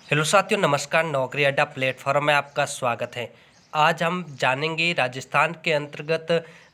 Hello साथियों, नमस्कार। नौकरी अड्डा प्लेटफॉर्म में आपका स्वागत है। आज हम जानेंगे राजस्थान के अंतर्गत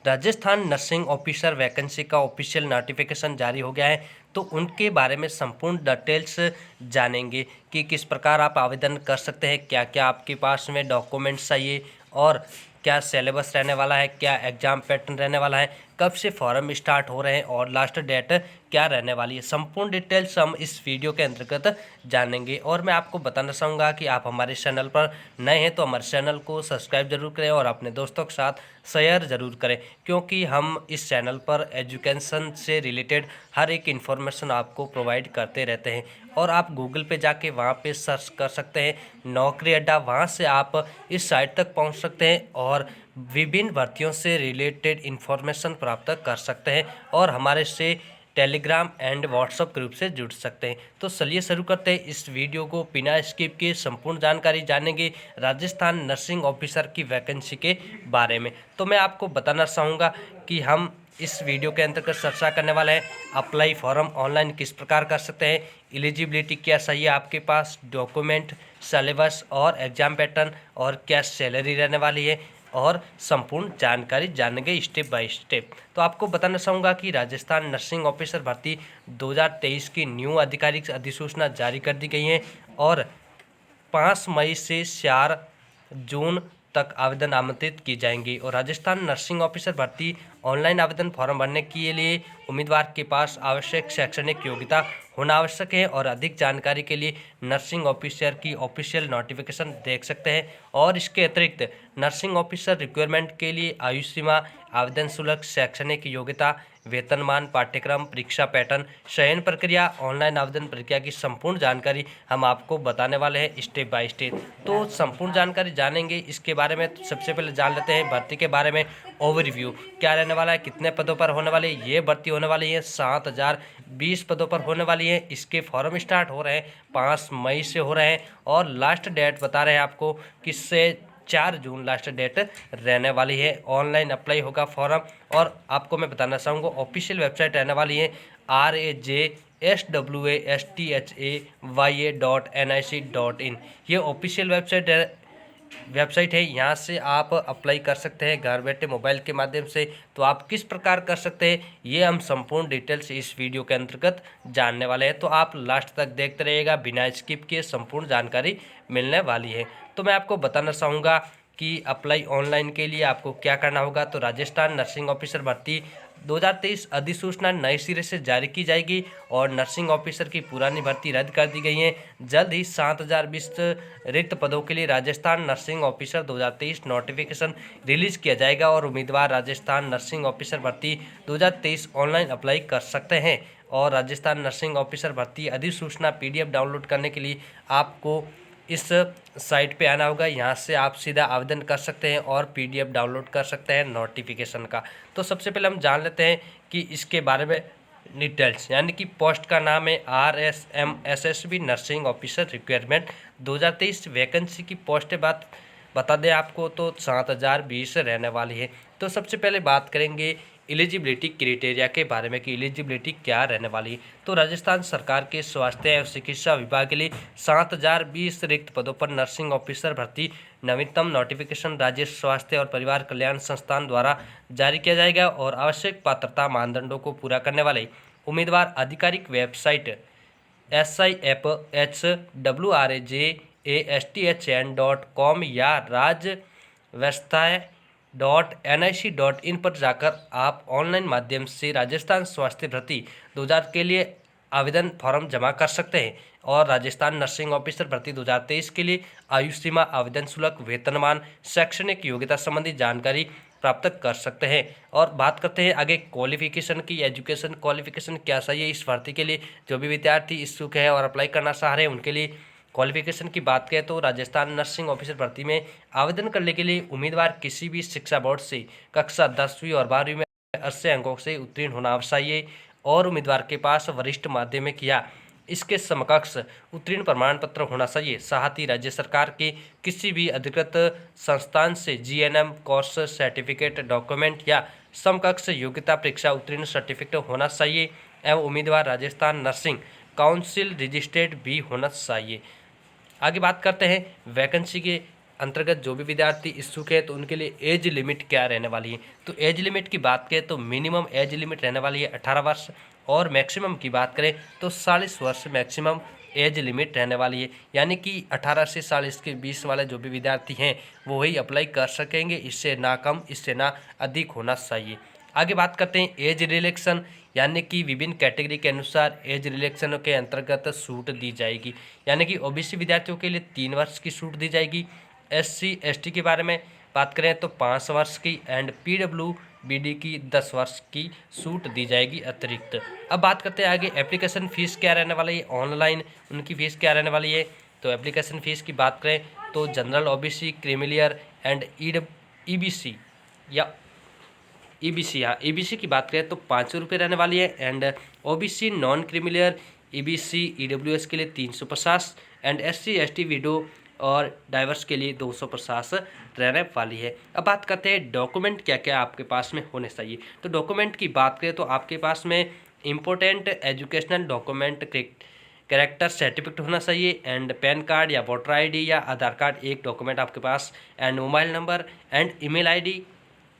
राजस्थान नर्सिंग ऑफिसर वैकेंसी का ऑफिशियल नोटिफिकेशन जारी हो गया है, तो उनके बारे में संपूर्ण डिटेल्स जानेंगे कि किस प्रकार आप आवेदन कर सकते हैं, क्या क्या आपके पास में डॉक्यूमेंट्स चाहिए और क्या सिलेबस रहने वाला है, क्या एग्ज़ाम पैटर्न रहने वाला है, कब से फॉर्म स्टार्ट हो रहे हैं और लास्ट डेट क्या रहने वाली है। संपूर्ण डिटेल्स हम इस वीडियो के अंतर्गत जानेंगे। और मैं आपको बताना चाहूँगा कि आप हमारे चैनल पर नए हैं तो हमारे चैनल को सब्सक्राइब जरूर करें और अपने दोस्तों के साथ शेयर ज़रूर करें, क्योंकि हम इस चैनल पर एजुकेशन से रिलेटेड हर एक इन्फॉर्मेशन आपको प्रोवाइड करते रहते हैं। और आप गूगल पे जाके वहाँ पे सर्च कर सकते हैं नौकरी अड्डा, वहाँ से आप इस साइट तक पहुँच सकते हैं और विभिन्न भर्तियों से रिलेटेड इन्फॉर्मेशन प्राप्त कर सकते हैं और हमारे से टेलीग्राम एंड व्हाट्सएप ग्रुप से जुड़ सकते हैं। तो चलिए शुरू करते हैं इस वीडियो को। बिना स्किप के संपूर्ण जानकारी जानेंगे राजस्थान नर्सिंग ऑफिसर की वैकेंसी के बारे में। तो मैं आपको बताना चाहूँगा कि हम इस वीडियो के अंतर्गत चर्चा करने वाले हैं अप्लाई फॉर्म ऑनलाइन किस प्रकार कर सकते हैं, एलिजिबिलिटी क्या चाहिए आपके पास, डॉक्यूमेंट, सिलेबस और एग्जाम पैटर्न और क्या सैलरी रहने वाली है और संपूर्ण जानकारी जानेंगे स्टेप बाय स्टेप। तो आपको बताना चाहूँगा कि राजस्थान नर्सिंग ऑफिसर भर्ती 2023 की न्यू आधिकारिक अधिसूचना जारी कर दी गई है और 5 मई से 4 जून तक आवेदन आमंत्रित की जाएंगी। और राजस्थान नर्सिंग ऑफिसर भर्ती ऑनलाइन आवेदन फॉर्म भरने के लिए उम्मीदवार के पास आवश्यक शैक्षणिक योग्यता होना आवश्यक है। और अधिक जानकारी के लिए नर्सिंग ऑफिसर की ऑफिशियल नोटिफिकेशन देख सकते हैं। और इसके अतिरिक्त नर्सिंग ऑफिसर रिक्वायरमेंट के लिए आयु सीमा, आवेदन शुल्क, शैक्षणिक योग्यता, वेतनमान, पाठ्यक्रम, परीक्षा पैटर्न, चयन प्रक्रिया, ऑनलाइन आवेदन प्रक्रिया की संपूर्ण जानकारी हम आपको बताने वाले हैं स्टेप बाय स्टेप। तो संपूर्ण जानकारी जानेंगे इसके बारे में। तो सबसे पहले जान लेते हैं भर्ती के बारे में ओवरव्यू, क्या रहने वाला है, कितने पदों पर होने वाली है। ये भर्ती होने वाली है 7020 पदों पर होने वाली है। इसके फॉर्म स्टार्ट हो रहे हैं 5 मई से हो रहे हैं और लास्ट डेट बता रहे हैं आपको किससे 4 जून लास्ट डेट रहने वाली है। ऑनलाइन अप्लाई होगा फॉर्म। और आपको मैं बताना चाहूँगा ऑफिशियल वेबसाइट रहने वाली है RAJSWASTHAYA.NIC.in। ये ऑफिशियल वेबसाइट है, यहाँ से आप अप्लाई कर सकते हैं घर बैठे मोबाइल के माध्यम से। तो आप किस प्रकार कर सकते हैं ये हम संपूर्ण डिटेल्स इस वीडियो के अंतर्गत जानने वाले हैं। तो आप लास्ट तक देखते रहिएगा, बिना स्किप किए संपूर्ण जानकारी मिलने वाली है। तो मैं आपको बताना चाहूँगा कि अप्लाई ऑनलाइन के लिए आपको क्या करना होगा। तो राजस्थान नर्सिंग ऑफिसर भर्ती 2023 अधिसूचना नए सिरे से जारी की जाएगी और नर्सिंग ऑफिसर की पुरानी भर्ती रद्द कर दी गई है। जल्द ही 7020 रिक्त पदों के लिए Rajasthan nursing officer 2023 notification release किया जाएगा और उम्मीदवार राजस्थान नर्सिंग ऑफिसर भर्ती 2023 ऑनलाइन अप्लाई कर सकते हैं। और राजस्थान नर्सिंग ऑफिसर भर्ती अधिसूचना PDF डाउनलोड करने के लिए आपको इस साइट पे आना होगा। यहाँ से आप सीधा आवेदन कर सकते हैं और PDF डाउनलोड कर सकते हैं नोटिफिकेशन का। तो सबसे पहले हम जान लेते हैं कि इसके बारे में डिटेल्स, यानी कि पोस्ट का नाम है RSMSSB nursing officer requirement 2023 vacancy की पोस्ट है। बात बता दें आपको तो 7020 रहने वाली है। तो सबसे पहले बात करेंगे एलिजिबिलिटी क्राइटेरिया के बारे में कि एलिजिबिलिटी क्या रहने वाली है। तो राजस्थान सरकार के स्वास्थ्य एवं चिकित्सा विभाग के लिए 7020 रिक्त पदों पर नर्सिंग ऑफिसर भर्ती नवीनतम नोटिफिकेशन राज्य स्वास्थ्य और परिवार कल्याण संस्थान द्वारा जारी किया जाएगा और आवश्यक पात्रता मानदंडों को पूरा करने वाले उम्मीदवार आधिकारिक वेबसाइट SIFHWRAJASTHN.com या RajVastaय.NIC.in पर जाकर आप ऑनलाइन माध्यम से राजस्थान स्वास्थ्य भर्ती 2000 के लिए आवेदन फॉर्म जमा कर सकते हैं। और राजस्थान नर्सिंग ऑफिसर भर्ती 2023 के लिए आयु सीमा, आवेदन शुल्क, वेतनमान, शैक्षणिक योग्यता संबंधी जानकारी प्राप्त कर सकते हैं। और बात करते हैं आगे क्वालिफिकेशन की। एजुकेशन क्वालिफिकेशन क्या चाहिए इस भर्ती के लिए। जो भी विद्यार्थी इच्छुक है और अप्लाई करना चाह रहे हैं उनके लिए क्वालिफिकेशन की बात करें तो राजस्थान नर्सिंग ऑफिसर भर्ती में आवेदन करने के लिए उम्मीदवार किसी भी शिक्षा बोर्ड से कक्षा 10वीं और 12वीं में 80 अंकों से उत्तीर्ण होना चाहिए और उम्मीदवार के पास वरिष्ठ माध्यमिक या इसके समकक्ष उत्तीर्ण प्रमाण पत्र होना चाहिए। साथ ही राज्य सरकार के किसी भी अधिकृत संस्थान से GNM कोर्स सर्टिफिकेट, डॉक्यूमेंट या समकक्ष योग्यता परीक्षा उत्तीर्ण सर्टिफिकेट होना चाहिए एवं उम्मीदवार राजस्थान नर्सिंग काउंसिल रजिस्टर्ड भी होना चाहिए। आगे बात करते हैं वैकेंसी के अंतर्गत जो भी विद्यार्थी इच्छुक है तो उनके लिए एज लिमिट क्या रहने वाली है। तो एज लिमिट की बात करें तो मिनिमम एज लिमिट रहने वाली है 18 वर्ष और मैक्सिमम की बात करें तो 40 वर्ष मैक्सिमम एज लिमिट रहने वाली है। यानी कि 18 से 40 के 20 वाले जो भी विद्यार्थी हैं वो वही अप्लाई कर सकेंगे, इससे ना कम इससे ना अधिक होना चाहिए। आगे बात करते हैं एज रिलैक्सेशन, यानी कि विभिन्न कैटेगरी के अनुसार एज रिलैक्सेशन के अंतर्गत छूट दी जाएगी। यानी कि ओबीसी विद्यार्थियों के लिए 3 वर्ष की छूट दी जाएगी। एससी एसटी के बारे में बात करें तो 5 वर्ष की एंड पीडब्ल्यूबीडी की 10 वर्ष की छूट दी जाएगी अतिरिक्त। अब बात करते हैं आगे एप्लीकेशन फ़ीस क्या रहने वाली है, ऑनलाइन उनकी फ़ीस क्या रहने वाली है। तो एप्लीकेशन फ़ीस की बात करें तो general OBC creamy layer and EBC या ईबीसी, हाँ ईबीसी की बात करें तो 500 रुपये रहने वाली है and OBC non creamy layer EBC EWS के लिए 350 एंड एससी एसटी विडो और डाइवर्स के लिए 250 रहने वाली है। अब बात करते हैं डॉक्यूमेंट क्या क्या आपके पास में होने चाहिए। तो डॉक्यूमेंट की बात करें तो आपके पास में important educational document character certificate होना चाहिए एंड पैन कार्ड या वोटर आईडी या आधार कार्ड एक डॉक्यूमेंट आपके पास and mobile number and email ID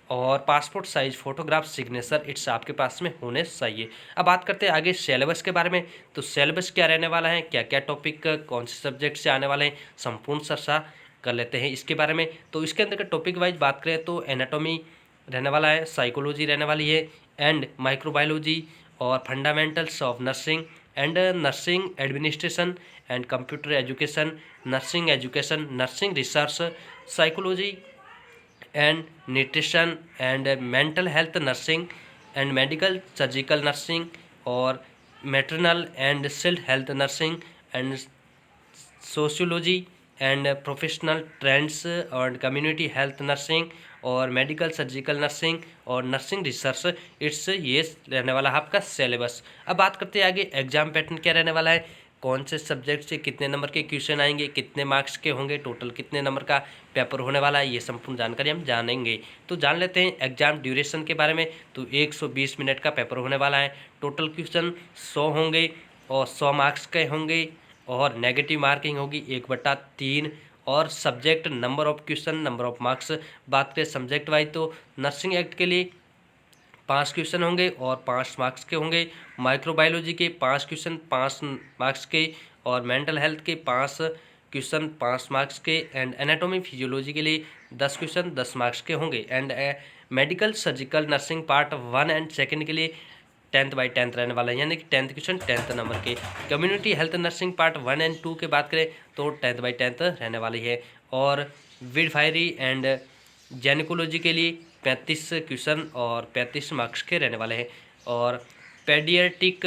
और passport size photograph signature it's आपके पास में होने चाहिए। अब बात करते हैं आगे सिलेबस के बारे में। तो सिलेबस क्या रहने वाला है, क्या क्या टॉपिक कौन से सब्जेक्ट से आने वाले हैं, संपूर्ण चर्चा कर लेते हैं इसके बारे में। तो इसके अंदर टॉपिक वाइज बात करें तो एनाटॉमी रहने वाला है, साइकोलॉजी रहने वाली है एंड माइक्रोबायोलॉजी और fundamentals of nursing and nursing administration and computer education, nursing research, psychology and nutrition and mental health nursing and medical surgical nursing और maternal and child health nursing and sociology and professional trends और community health nursing और medical surgical nursing और nursing research it's ये रहने वाला है आपका syllabus. अब बात करते हैं आगे एग्जाम पैटर्न क्या रहने वाला है, कौन से सब्जेक्ट से कितने नंबर के क्वेश्चन आएंगे, कितने मार्क्स के होंगे, टोटल कितने नंबर का पेपर होने वाला है, ये संपूर्ण जानकारी हम जानेंगे। तो जान लेते हैं एग्जाम ड्यूरेशन के बारे में। तो 120 मिनट का पेपर होने वाला है, टोटल क्वेश्चन 100 होंगे और 100 मार्क्स के होंगे और नेगेटिव मार्किंग होगी 1/3 और subject number of question number of marks बात करें सब्जेक्ट वाइज तो नर्सिंग एक्ट के लिए 5 क्वेश्चन होंगे और 5 मार्क्स के होंगे, माइक्रोबायोलॉजी के 5 क्वेश्चन 5 मार्क्स के और मेंटल हेल्थ के 5 क्वेश्चन 5 मार्क्स के एंड एनाटॉमी फिजियोलॉजी के लिए 10 क्वेश्चन 10 मार्क्स के होंगे and medical surgical nursing part 1 and 2 के लिए 10/10 रहने वाला है, यानी कि 10th क्वेश्चन 10th नंबर के। Community health nursing part 1 and 2 के बात करें तो 10/10 रहने वाली है और विडफायरी एंड जेनिकोलॉजी के लिए 35 क्वेश्चन और 35 मार्क्स के रहने वाले हैं और पेडियाट्रिक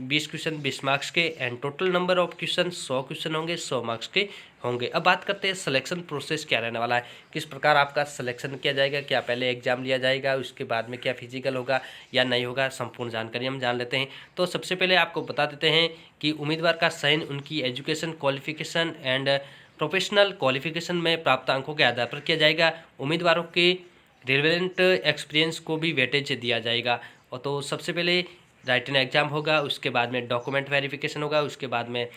20 क्वेश्चन 20 मार्क्स के and total number of question 100 question होंगे 100 मार्क्स के होंगे। अब बात करते हैं सिलेक्शन प्रोसेस क्या रहने वाला है, किस प्रकार आपका सिलेक्शन किया जाएगा, क्या पहले एग्जाम लिया जाएगा उसके बाद में क्या फिजिकल होगा या नहीं होगा, संपूर्ण जानकारी हम जान लेते हैं। तो सबसे पहले आपको बता देते हैं कि उम्मीदवार का चयन उनकी education qualification and professional qualification में प्राप्त अंकों के आधार पर किया जाएगा। उम्मीदवारों के रिलेवेंट एक्सपीरियंस को भी वेटेज दिया जाएगा। और तो सबसे पहले राइटन एग्जाम होगा, उसके बाद में डॉक्यूमेंट वेरिफिकेशन होगा, उसके बाद में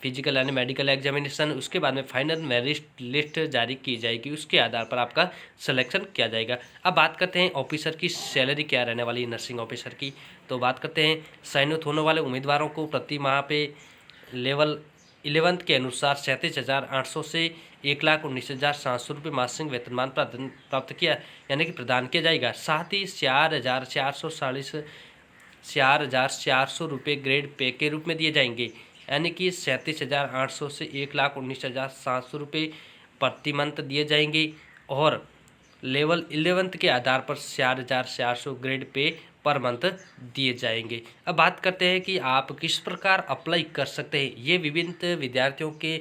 फिजिकल एंड मेडिकल एग्जामिनेशन, उसके बाद में फाइनल मेरिट लिस्ट जारी की जाएगी, उसके आधार पर आपका सिलेक्शन किया जाएगा। अब बात करते हैं ऑफिसर की सैलरी क्या रहने वाली है नर्सिंग ऑफिसर की। तो बात करते हैं चयनित होने वाले उम्मीदवारों को प्रति माह पे लेवल 11 के अनुसार 37,800 से 1,19,700 रुपये मासिक वेतनमान प्राप्त किया यानी कि प्रदान किया जाएगा। साथ ही 4,400 रुपये ग्रेड पे के रूप में दिए जाएंगे, यानी कि 37,800 से 1,19,700 रुपये प्रति मंथ दिए जाएंगे और लेवल 11 के आधार पर 4,400 ग्रेड पे पर मंथ दिए जाएंगे। अब बात करते हैं कि आप किस प्रकार अप्लाई कर सकते हैं, ये विभिन्न विद्यार्थियों के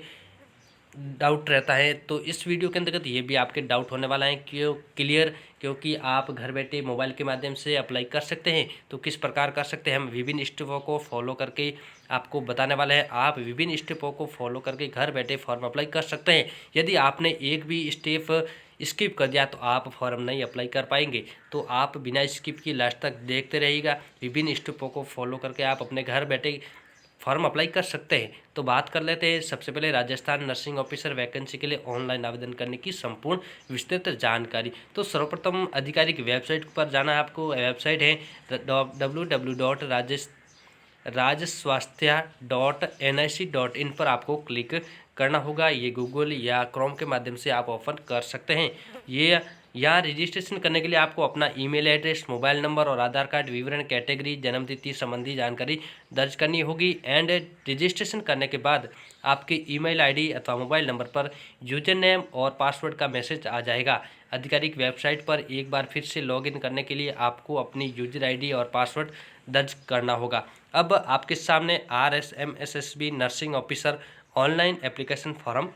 डाउट रहता है। तो इस वीडियो के अंतर्गत ये भी आपके डाउट होने वाला है क्लियर, क्योंकि आप घर बैठे मोबाइल के माध्यम से अप्लाई कर सकते हैं। तो किस प्रकार कर सकते हैं, हम विभिन्न स्टेपों को फॉलो करके आपको बताने वाले हैं। आप विभिन्न स्टेपों को फॉलो करके घर बैठे फॉर्म अप्लाई कर सकते हैं। यदि आपने एक भी स्टेप स्किप कर दिया तो आप फॉर्म नहीं अप्लाई कर पाएंगे। तो आप बिना स्किप की लास्ट तक देखते रहिएगा, विभिन्न स्टेपों को फॉलो करके आप अपने घर बैठे फॉर्म अप्लाई कर सकते हैं। तो बात कर लेते हैं सबसे पहले राजस्थान नर्सिंग ऑफिसर वैकेंसी के लिए ऑनलाइन आवेदन करने की संपूर्ण विस्तृत जानकारी। तो सर्वप्रथम आधिकारिक वेबसाइट पर जाना है आपको। वेबसाइट है www.rajswasthya.nic.in पर आपको क्लिक करना होगा। ये गूगल या क्रोम के माध्यम से आप ओपन कर सकते हैं। ये यहाँ रजिस्ट्रेशन करने के लिए आपको अपना ईमेल एड्रेस, मोबाइल नंबर और आधार कार्ड विवरण, कैटेगरी, जन्मतिथि संबंधी जानकारी दर्ज करनी होगी। एंड रजिस्ट्रेशन करने के बाद आपके ईमेल आईडी अथवा मोबाइल नंबर पर यूजर नेम और पासवर्ड का मैसेज आ जाएगा। आधिकारिक वेबसाइट पर एक बार फिर से लॉगिन करने के लिए आपको अपनी यूजर आईडी और पासवर्ड दर्ज करना होगा। अब आपके सामने RSMSSB nursing officer online application form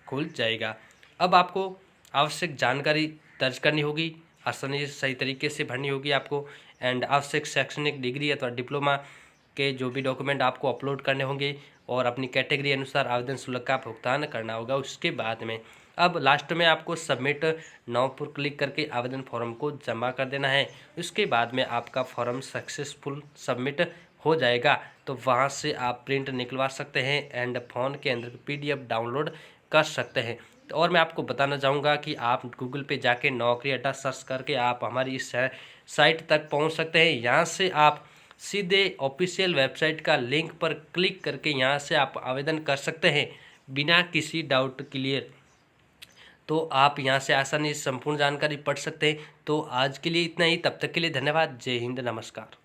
खुल जाएगा। अब आपको आवश्यक जानकारी दर्ज करनी होगी, आसानी से सही तरीके से भरनी होगी आपको। एंड आवश्यक शैक्षणिक डिग्री अथवा डिप्लोमा के जो भी डॉक्यूमेंट आपको अपलोड करने होंगे और अपनी कैटेगरी अनुसार आवेदन शुल्क का भुगतान करना होगा। उसके बाद में अब लास्ट में आपको सबमिट नाउ पर क्लिक करके आवेदन फॉर्म को जमा कर देना है। उसके बाद में आपका फॉर्म सक्सेसफुल सबमिट हो जाएगा। तो वहाँ से आप प्रिंट निकलवा सकते हैं एंड फ़ोन के अंदर PDF डाउनलोड कर सकते हैं। और मैं आपको बताना चाहूँगा कि आप गूगल पे जाके नौकरी अड्डा सर्च करके आप हमारी इस साइट तक पहुँच सकते हैं। यहाँ से आप सीधे ऑफिशियल वेबसाइट का लिंक पर क्लिक करके यहाँ से आप आवेदन कर सकते हैं बिना किसी डाउट क्लियर। तो आप यहाँ से आसानी से संपूर्ण जानकारी पढ़ सकते हैं। तो आज के लिए इतना ही, तब तक के लिए धन्यवाद। जय हिंद, नमस्कार।